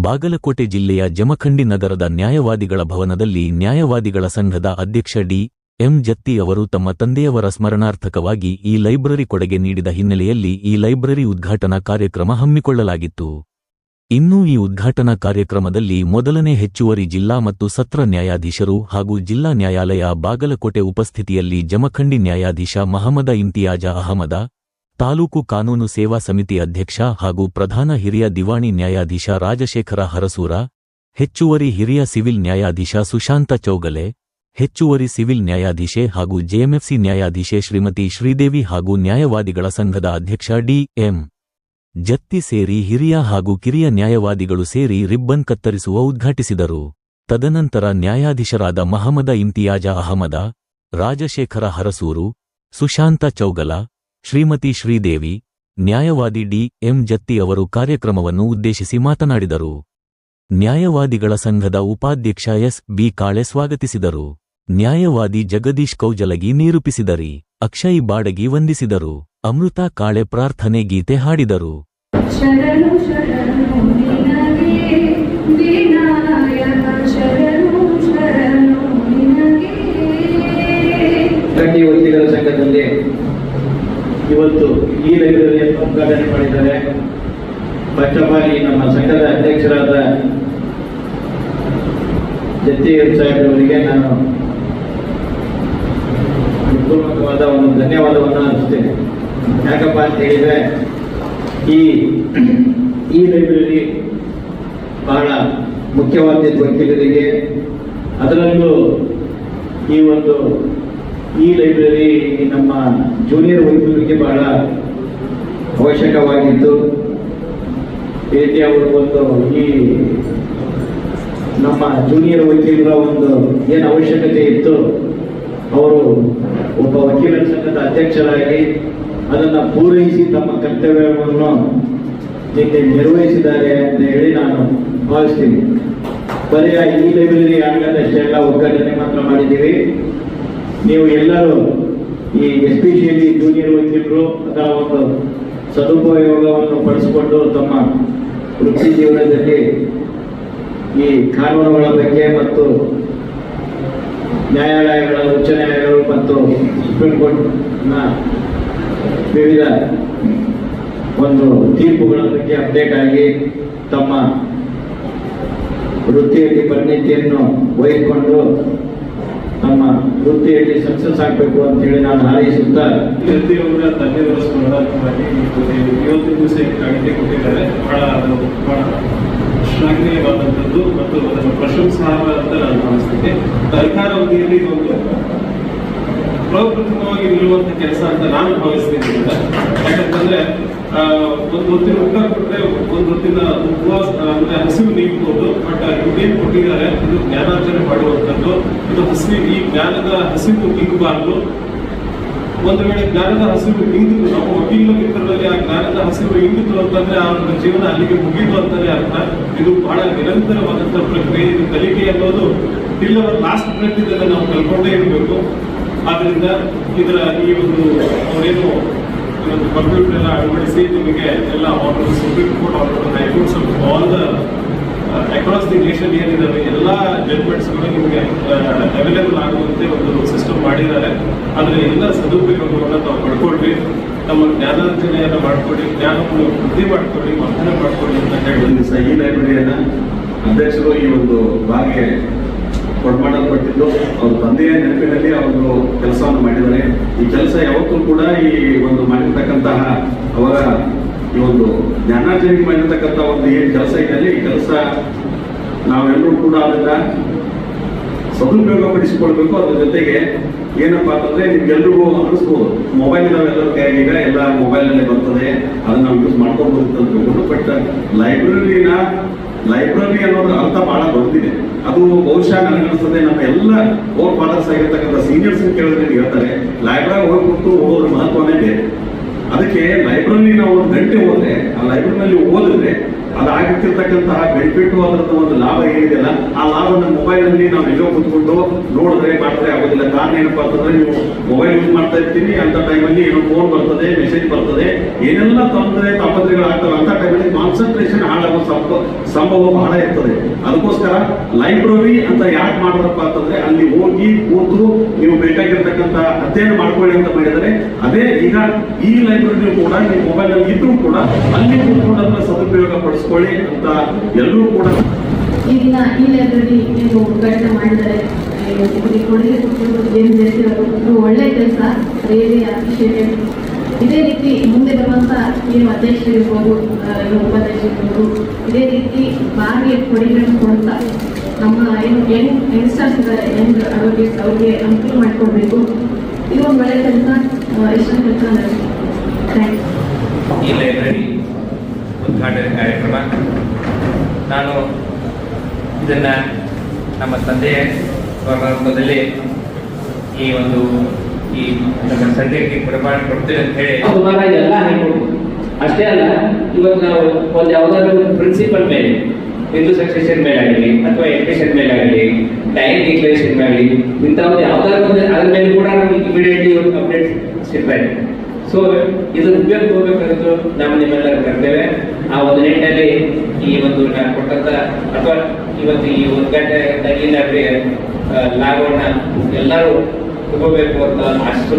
ಬಾಗಲಕೋಟೆ ಜಿಲ್ಲೆಯ ಜಮಖಂಡಿ ನಗರದ ನ್ಯಾಯವಾದಿಗಳ ಭವನದಲ್ಲಿ ನ್ಯಾಯವಾದಿಗಳ ಸಂಘದ ಅಧ್ಯಕ್ಷ ಡಿ. ಎಂ. ಜತ್ತಿ ಅವರು ತಮ್ಮ ತಂದೆಯವರ ಸ್ಮರಣಾರ್ಥಕವಾಗಿ ಈ ಲೈಬ್ರರಿ ಕೊಡುಗೆ ನೀಡಿದ ಹಿನ್ನೆಲೆಯಲ್ಲಿ ಈ ಲೈಬ್ರರಿ ಉದ್ಘಾಟನಾ ಕಾರ್ಯಕ್ರಮ ಹಮ್ಮಿಕೊಳ್ಳಲಾಗಿತ್ತು. ಇನ್ನು ಈ ಉದ್ಘಾಟನಾ ಕಾರ್ಯಕ್ರಮದಲ್ಲಿ ಮೊದಲನೇ ಹೆಚ್ಚುವರಿ ಜಿಲ್ಲಾ ಮತ್ತು ಸತ್ರ ನ್ಯಾಯಾಧೀಶರು ಹಾಗೂ ಜಿಲ್ಲಾ ನ್ಯಾಯಾಲಯ ಬಾಗಲಕೋಟೆ ಉಪಸ್ಥಿತಿಯಲ್ಲಿ ಜಮಖಂಡಿ ನ್ಯಾಯಾಧೀಶ ಮಹಮದ ಇಮ್ತಿಯಾಜ ಅಹಮದ, ತಾಲೂಕು ಕಾನೂನು ಸೇವಾ ಸಮಿತಿ ಅಧ್ಯಕ್ಷ ಹಾಗೂ ಪ್ರಧಾನ ಹಿರಿಯ ದಿವಾಣಿ ನ್ಯಾಯಾಧೀಶ ರಾಜಶೇಖರ ಹರಸೂರ, ಹೆಚ್ಚುವರಿ ಹಿರಿಯ ಸಿವಿಲ್ ನ್ಯಾಯಾಧೀಶ ಸುಶಾಂತ ಚೌಗಲೆ, ಹೆಚ್ಚುವರಿ ಸಿವಿಲ್ ನ್ಯಾಯಾಧೀಶೆ ಹಾಗೂ ಜೆಎಂಎಫ್ಸಿ ನ್ಯಾಯಾಧೀಶೆ ಶ್ರೀಮತಿ ಶ್ರೀದೇವಿ ಹಾಗೂ ನ್ಯಾಯವಾದಿಗಳ ಸಂಘದ ಅಧ್ಯಕ್ಷ ಡಿ. ಎಂ. ಜತ್ತಿ ಸೇರಿ ಹಿರಿಯ ಹಾಗೂ ಕಿರಿಯ ನ್ಯಾಯವಾದಿಗಳು ಸೇರಿ ರಿಬ್ಬನ್ ಕತ್ತರಿಸುವ ಉದ್ಘಾಟಿಸಿದರು. ತದನಂತರ ನ್ಯಾಯಾಧೀಶರಾದ ಮಹಮದ ಇಮ್ತಿಯಾಜ ಅಹಮದ, ರಾಜಶೇಖರ ಹರಸೂರು, ಸುಶಾಂತ ಚೌಗಲ, ಶ್ರೀಮತಿ ಶ್ರೀದೇವಿ, ನ್ಯಾಯವಾದಿ ಡಿ. ಎಂ. ಜತ್ತಿ ಅವರು ಕಾರ್ಯಕ್ರಮವನ್ನು ಉದ್ದೇಶಿಸಿ ಮಾತನಾಡಿದರು. ನ್ಯಾಯವಾದಿಗಳ ಸಂಘದ ಉಪಾಧ್ಯಕ್ಷ ಎಸ್. ಬಿ. ಕಾಳೆ ಸ್ವಾಗತಿಸಿದರು. ನ್ಯಾಯವಾದಿ ಜಗದೀಶ್ ಕೌಜಲಗಿ ನಿರೂಪಿಸಿದರಿ. ಅಕ್ಷಯ್ ಬಾಡಗಿ ವಂದಿಸಿದರು. ಅಮೃತ ಕಾಳೆ ಪ್ರಾರ್ಥನೆ ಗೀತೆ ಹಾಡಿದರು. ವಕೀಲರ ಸಂಘದಲ್ಲಿ ಇವತ್ತು ಈ ಲೈಬ್ರರಿಯನ್ನು ಉದ್ಘಾಟನೆ ಮಾಡಿದ್ದಾರೆ. ಫಸ್ಟ್ ಆಫ್ ಆಲ್ ನಮ್ಮ ಸಂಘದ ಅಧ್ಯಕ್ಷರಾದ ಜತ್ತಿ ಸಾಹೇಬರವರಿಗೆ ನಾನು ಪೂರ್ವಕವಾದ ಒಂದು ಧನ್ಯವಾದವನ್ನು ಅರ್ಪಿಸ್ತೇನೆ. ಯಾಕಪ್ಪ ಅಂತ ಹೇಳಿದರೆ ಈ ಲೈಬ್ರರಿ ಬಹಳ ಮುಖ್ಯವಾದ ವಕೀಲರಿಗೆ, ಅದರಲ್ಲೂ ಈ ಲೈಬ್ರರಿ ನಮ್ಮ ಜೂನಿಯರ್ ವಕೀಲರಿಗೆ ಬಹಳ ಅವಶ್ಯಕವಾಗಿತ್ತು. ಈ ರೀತಿ ಅವರು ಈ ನಮ್ಮ ಜೂನಿಯರ್ ವಕೀಲರ ಏನು ಅವಶ್ಯಕತೆ ಇತ್ತು, ಅವರು ಒಬ್ಬ ವಕೀಲರ ಸಂಘದ ಅಧ್ಯಕ್ಷರಾಗಿ ಅದನ್ನು ಪೂರೈಸಿ ತಮ್ಮ ಕರ್ತವ್ಯವನ್ನು ನಿರ್ವಹಿಸಿದ್ದಾರೆ ಅಂತ ಹೇಳಿ ನಾನು ಭಾವಿಸ್ತೀನಿ. ಬರೀ ಈ ಲೈಬ್ರರಿ ಆಗದಷ್ಟೇ ಎಲ್ಲ ಉದ್ಘಾಟನೆ ಮಾತ್ರ ಮಾಡಿದ್ದೀವಿ. ನೀವು ಎಲ್ಲರೂ ಈ ಎಸ್ಪೆಷಲಿ ಜೂನಿಯರ್ ವಕೀಲರು ಅದರ ಒಂದು ಸದುಪಯೋಗವನ್ನು ಪಡಿಸಿಕೊಂಡು ತಮ್ಮ ವೃತ್ತಿ ಜೀವನದಲ್ಲಿ ಈ ಕಾನೂನುಗಳ ಬಗ್ಗೆ ಮತ್ತು ನ್ಯಾಯಾಲಯಗಳ, ಉಚ್ಚ ನ್ಯಾಯಾಲಯಗಳು ಮತ್ತು ಸುಪ್ರೀಂ ಕೋರ್ಟ್ನ ವಿವಿಧ ತೀರ್ಪುಗಳ ಬಗ್ಗೆ ಅಪ್ಡೇಟ್ ಆಗಿ ತಮ್ಮ ವೃತ್ತಿಯಲ್ಲಿ ಪರಿಣಿತಿಯನ್ನು ವಹಿಸಿಕೊಂಡು ತಮ್ಮ ವೃತ್ತಿಯಲ್ಲಿ ಸಕ್ಸಸ್ ಆಗಬೇಕು ಅಂತ ಹೇಳಿ ನಾನು ಹಾರೈಸುತ್ತಾ, ಅವರ ತಂದೆಯವರ ಸ್ಮರಣಾರ್ಥವಾಗಿ ಇವತ್ತಿನ ದಿವಸ ಕಾಣಿಕೆ ಕೊಟ್ಟಿದ್ದಾರೆ. ಬಹಳ ಶ್ಲಾಘನೀಯವಾದಂಥದ್ದು ಮತ್ತು ಅದನ್ನು ಪ್ರಶಂಸಾರ್ಹ ಅಂತ ನಾನು ಭಾವಿಸ್ತೀನಿ. ಸರ್ಕಾರ ಅವಧಿಯಲ್ಲಿ ಪ್ರಪ್ರಥಮವಾಗಿ ನಿಲ್ಲುವಂಥ ಕೆಲಸ ಅಂತ ನಾನು ಭಾವಿಸ್ತೀನಿ. ಯಾಕಂತಂದ್ರೆ ಒಂದು ಹೊತ್ತಿನ ಊಟ ಕೊಟ್ಟರೆ ಒಂದು ಹೊತ್ತಿನ ಉಪವಾಸ ಅಂದ್ರೆ ಹಸಿವು ನೀಗ್ಬೋದು. ಬಟ್ ಇದೇನು ಕೊಟ್ಟಿದ್ದಾರೆ ಇದು ಜ್ಞಾನಾರ್ಜನೆ ಮಾಡುವಂಥದ್ದು. ಇದು ಈ ಜ್ಞಾನದ ಹಸಿವು ನೀಗಬಾರ್ದು. ಒಂದು ವೇಳೆ ಜ್ಞಾನದ ಹಸಿವು ಇಂಗಿತು, ನಾವು ವಕೀಲ ಮಿತ್ರರಲ್ಲಿ ಆ ಜ್ಞಾನದ ಹಸಿವು ಇಂಗಿತು ಅಂತಂದ್ರೆ ಅವರ ಜೀವನ ಅಲ್ಲಿಗೆ ಮುಗಿದು ಅಂತಾನೆ ಅರ್ಥ. ಇದು ಬಹಳ ನಿರಂತರವಾದಂತಹ ಪ್ರಕ್ರಿಯೆ. ಇದು ಕಲಿಕೆ ಅನ್ನೋದು ಟಿಲ್ ಅವರ್ ಲಾಸ್ಟ್ ಬ್ರೆತ್ ಇದನ್ನು ನಾವು ಕಲ್ಕೊಂಡೇ ಇರಬೇಕು. ಆದ್ರಿಂದ ಇದರ ಅವರೇನು ಕಂಪ್ಯೂಟರ್ ಎಲ್ಲ ಅಳವಡಿಸಿ ನಿಮಗೆ ಎಲ್ಲ order, supreme court order, high courts all the across the nation ಏನಿದಾವೆ ಎಲ್ಲ ಜಡ್ಜ್ಮೆಂಟ್ಸ್ಗಳು ನಿಮಗೆ ಅವೈಲೇಬಲ್ ಆಗುವಂತೆ ಒಂದು ಸಿಸ್ಟಮ್ ಮಾಡಿದ್ದಾರೆ. ಅದರ ಎಲ್ಲ ಸದುಪಯೋಗವನ್ನು ತಾವು ಪಡ್ಕೊಳ್ರಿ, ತಮ್ಮ ಜ್ಞಾನಾರ್ಜನೆಯನ್ನು ಮಾಡ್ಕೊಳ್ಳಿ, ಜ್ಞಾನವನ್ನು ವೃದ್ಧಿ ಮಾಡ್ಕೊಳ್ಳಿ, ವರ್ಧನೆ ಮಾಡ್ಕೊಳ್ಳಿ ಅಂತ ಹೇಳಿ ಈ ಲೈಬ್ರರಿಯನ್ನ ಅಧ್ಯಕ್ಷರು ಈ ಭಾಗ್ಯ ಕೊಡ್ಮಾಡಲ್ಪಟ್ಟಿದ್ದು ಅವ್ರ ತಂದೆಯ ನೆನಪಿನಲ್ಲಿ ಅವರು ಕೆಲಸವನ್ನು ಮಾಡಿದ್ದಾರೆ. ಈ ಕೆಲಸ ಯಾವತ್ತೂ ಕೂಡ ಮಾಡಿರ್ತಕ್ಕಂತಹ ಅವರ ಈ ಜ್ಞಾನಾರ್ಜನೆಗೆ ಮಾಡಿರ್ತಕ್ಕಂಥ ಏನು ಕೆಲಸ ಇದೆ, ಈ ಕೆಲಸ ನಾವೆಲ್ಲರೂ ಕೂಡ ಅದನ್ನ ಸದುಪಯೋಗ ಪಡಿಸಿಕೊಳ್ಬೇಕು. ಅದ್ರ ಜೊತೆಗೆ ಏನಪ್ಪಾ ಅಂತಂದ್ರೆ ನಿಮ್ಗೆಲ್ರಿಗೂ ಅನಿಸ್ಬೋದು, ಮೊಬೈಲ್ ನಾವೆಲ್ಲರೂ ಕೈಯಾಗ ಈಗ ಎಲ್ಲ ಮೊಬೈಲ್ನಲ್ಲೇ ಬರ್ತದೆ, ಅದನ್ನ ನಾವು ಯೂಸ್ ಮಾಡ್ಕೊಳ್ಬಹುದು ಅಂತ ತಿಳ್ಕೊಂಡು. ಬಟ್ ಲೈಬ್ರರಿ ಅನ್ನೋದ್ರ ಅರ್ಥ ಬಹಳ ದೊಡ್ಡದಿದೆ. ಅದು ಬಹುಶಃ ನನಗನ್ನಿಸ್ತದೆ ನಮ್ಮ ಎಲ್ಲ ಓರ್ ಫಾದರ್ಸ್ ಆಗಿರ್ತಕ್ಕಂಥ ಸೀನಿಯರ್ಸ್ ಕೇಳಿದ್ರೆ ಹೇಳ್ತಾರೆ ಲೈಬ್ರರಿ ಹೋಗ್ಬಿಟ್ಟು ಓದೋದ್ರ ಮಹತ್ವನೇ ಬೇರೆ. ಅದಕ್ಕೆ ಲೈಬ್ರರಿ ನಾವು 1 ಗಂಟೆ ಹೋದ್ರೆ ಆ ಲೈಬ್ರರಿನಲ್ಲಿ ಓದಿದ್ರೆ ಅದಾಗಿರ್ತಿರ್ತಕ್ಕಂತಹ ಬೆನಿಫಿಟ್ ಅದರದ್ದು ಒಂದು ಲಾಭ ಏನಿದೆಯಲ್ಲ ಆ ಲಾಭನ ಮೊಬೈಲ್ ನಲ್ಲಿ ನಾವು ಎಲ್ಲೋ ಕೂತ್ಕೊಂಡು ನೋಡಿದ್ರೆ ಮಾಡಿದ್ರೆ ಆಗೋದಿಲ್ಲ. ಕಾರಣ ಏನಪ್ಪಾ ಅಂತಂದ್ರೆ ನೀವು ಮೊಬೈಲ್ ಯೂಸ್ ಮಾಡ್ತಾ ಇರ್ತೀವಿ ಅಂತ ಟೈಮಲ್ಲಿ ಏನೋ ಫೋನ್ ಬರ್ತದೆ, ಮೆಸೇಜ್ ಬರ್ತದೆ, ಏನೆಲ್ಲ ತಾಪತ್ರೆಗಳಾಗ್ತವೆ ಅಂತ ಟೈಮಲ್ಲಿ ಕಾನ್ಸಂಟ್ರೇಷನ್ ಹಾಳಾಗೋ ಸಂಭವ ಬಹಳ ಇರ್ತದೆ. ಅದಕ್ಕೋಸ್ಕರ ಲೈಬ್ರರಿ ಅಂತ ಯಾಕೆ ಮಾಡಿದ್ರಪ್ಪ ಅಂತಂದ್ರೆ ಅಲ್ಲಿ ಹೋಗಿ ಕೂತು ನೀವು ಬೇಕಾಗಿರ್ತಕ್ಕಂಥ ಅಧ್ಯಯನ ಮಾಡ್ಕೊಳ್ಳಿ ಅಂತ ಮಾಡಿದರೆ, ಅದೇ ಈಗ ಈ ಲೈಬ್ರರಿ ಕೂಡ ನೀವು ಮೊಬೈಲ್ ಅಲ್ಲಿ ಇದ್ರೂ ಕೂಡ ಅಲ್ಲಿ ಕೂತ್ಕೊಂಡು ಅದನ್ನ ಸದುಪಯೋಗ ಪಡಿಸ್ಕೊಳ್ಳಿ ಅಂತ ಎಲ್ಲರೂ ಕೂಡ ಈ ದಿನ ಈ ಲೈಬ್ರರಿ ನೀವು ಉದ್ಘಾಟನೆ ಮಾಡಿದ್ದಾರೆ. ಇದಕ್ಕೆ ಕೊಡುಗೆ ಕೊಟ್ಟಿರುವುದು ಏನು ಇದು ಒಳ್ಳೆಯ ಕೆಲಸ, ರಿಯಲಿ ಅಪ್ರಿಷಿಯೇಟೆಡ್. ಇದೇ ರೀತಿ ಮುಂದೆ ಬರುವಂತ ಏನು ಅಧ್ಯಕ್ಷರಿರ್ಬೋದು, ಏನು ಉಪಾಧ್ಯಕ್ಷರಿರ್ಬೋದು, ಇದೇ ರೀತಿ ಬಾಗಿ ಕೊಡುಗೆಗಳನ್ನು ಕೊಡ್ತಾ ನಮ್ಮ ಏನು ಯಂಗ್ಸ್ಟರ್ಸ್ ಇದ್ದಾರೆ, ಯಂಗ್ ಅಡ್ವೊಕೇಟ್ಸ್, ಅವ್ರಿಗೆ ಅನುಕೂಲ ಮಾಡಿಕೊಡ್ಬೇಕು. ಇದು ಒಂದು ಒಳ್ಳೆಯ ಕೆಲಸ, ಇಷ್ಟ ಕೆಲಸ ನನಗೆ. ಥ್ಯಾಂಕ್ಸ್. ಈ ಲೈಬ್ರರಿ ಉದ್ಘಾಟನೆ ಕಾರ್ಯಕ್ರಮ, ನಾನು ಇದನ್ನು ನಮ್ಮ ತಂದೆಯ ಸ್ಮರಣಾರ್ಥದಲ್ಲಿ ಈ ನಮ್ಮ ಸಂಘಕ್ಕೆ ಕೊಡ್ತೇವೆ ಅಂತ ಹೇಳಿ ಸುಮಾರಾಗಿ ಎಲ್ಲ ಹೇಳ್ಕೊಡ್ಬೋದು. ಅಷ್ಟೇ ಅಲ್ಲ, ಇವತ್ತು ನಾವು ಒಂದು ಯಾವುದಾದ್ರೂ ಪ್ರಿನ್ಸಿಪಲ್ ಮೇಲೆ, ಹಿಂದೂ ಸಕ್ಸೆಷನ್ ಮೇಲೆ ಆಗಲಿ ಅಥವಾ ಎಜುಕೇಶನ್ ಮೇಲೆ ಆಗಲಿ, ಟೈಮ್ ಡಿಕ್ಲರೇಷನ್ ಮೇಲೆ ಆಗಲಿ, ಇಂಥದ್ದು ಯಾವುದಾದ್ರು ಅದ್ರ ಮೇಲೆ ಕೂಡ ನಮಗೆ ಇಮಿಡಿಯೇಟ್ಲಿ ಅಪ್ಡೇಟ್ ಸಿಗ್ತಾ ಇದೆ. ಸೊ ಇದು ಉಪಯೋಗ ಹೋಗ್ಬೇಕಾದ್ದು ನಾವು ನಿಮ್ಮೆಲ್ಲರೂ ಕರ್ತೇವೆ. ಆ ಒಂದು ನಿಟ್ಟಿನಲ್ಲಿ ಈ ಒಂದು ನಾನು ಕೊಟ್ಟಂತ ಅಥವಾ ಇವತ್ತು ಈ ಉದ್ಘಾಟನೆ ಲಾಭವನ್ನ ಎಲ್ಲರೂ ತಗೋಬೇಕು ಅಂತ ಆಶಿಸುತ್ತಾ